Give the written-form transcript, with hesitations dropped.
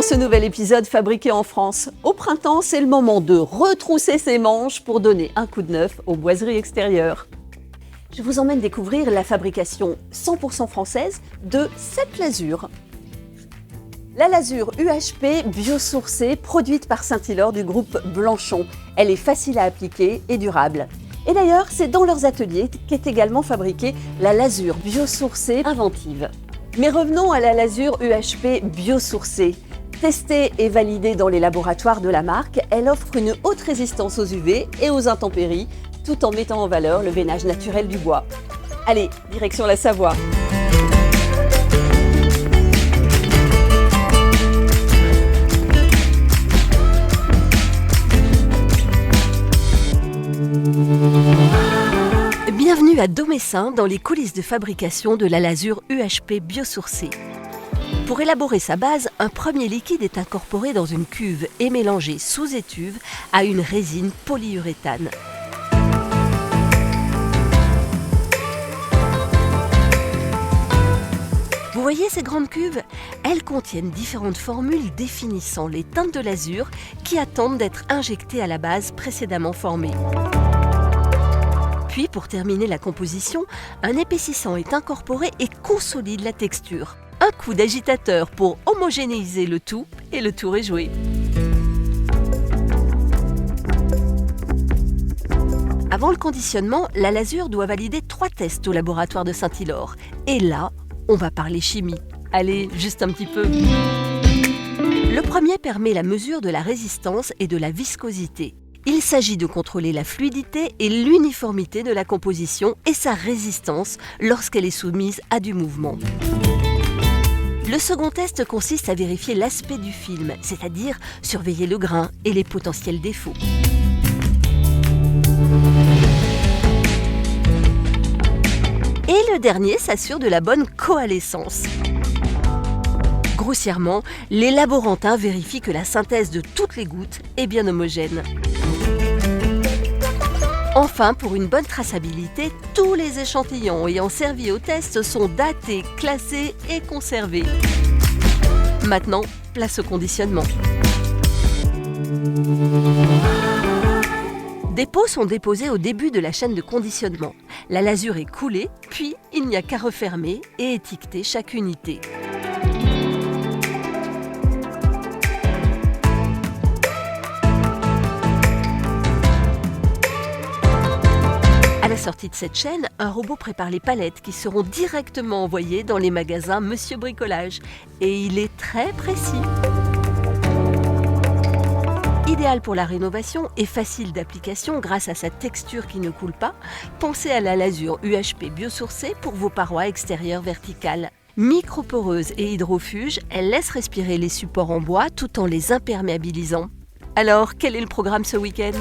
dans ce nouvel épisode fabriqué en France. Au printemps, c'est le moment de retrousser ses manches pour donner un coup de neuf aux boiseries extérieures. Je vous emmène découvrir la fabrication 100% française de cette lasure. La lasure UHP biosourcée, produite par Saint-Hilord du groupe Blanchon. Elle est facile à appliquer et durable. Et d'ailleurs, c'est dans leurs ateliers qu'est également fabriquée la lasure biosourcée inventive. Mais revenons à la lasure UHP biosourcée. Testée et validée dans les laboratoires de la marque, elle offre une haute résistance aux UV et aux intempéries, tout en mettant en valeur le veinage naturel du bois. Allez, direction la Savoie. Bienvenue à Domessin dans les coulisses de fabrication de la lasure UHP biosourcée. Pour élaborer sa base, un premier liquide est incorporé dans une cuve et mélangé sous étuve à une résine polyuréthane. Vous voyez ces grandes cuves? Elles contiennent différentes formules définissant les teintes de lasure qui attendent d'être injectées à la base précédemment formée. Puis, pour terminer la composition, un épaississant est incorporé et consolide la texture. Un coup d'agitateur pour homogénéiser le tout et le tour est joué. Avant le conditionnement, la lasure doit valider 3 tests au laboratoire de Saint-Hilord. Et là, on va parler chimie. Allez, juste un petit peu. Le premier permet la mesure de la résistance et de la viscosité. Il s'agit de contrôler la fluidité et l'uniformité de la composition et sa résistance lorsqu'elle est soumise à du mouvement. Le second test consiste à vérifier l'aspect du film, c'est-à-dire surveiller le grain et les potentiels défauts. Et le dernier s'assure de la bonne coalescence. Grossièrement, les laborantins vérifient que la synthèse de toutes les gouttes est bien homogène. Enfin, pour une bonne traçabilité, tous les échantillons ayant servi au test sont datés, classés et conservés. Maintenant, place au conditionnement. Des pots sont déposés au début de la chaîne de conditionnement. La lasure est coulée, puis il n'y a qu'à refermer et étiqueter chaque unité. À la sortie de cette chaîne, un robot prépare les palettes qui seront directement envoyées dans les magasins Monsieur Bricolage. Et il est très précis. Idéal pour la rénovation et facile d'application grâce à sa texture qui ne coule pas, pensez à la lasure UHP biosourcée pour vos parois extérieures verticales. Microporeuse et hydrofuge, elle laisse respirer les supports en bois tout en les imperméabilisant. Alors, quel est le programme ce week-end ?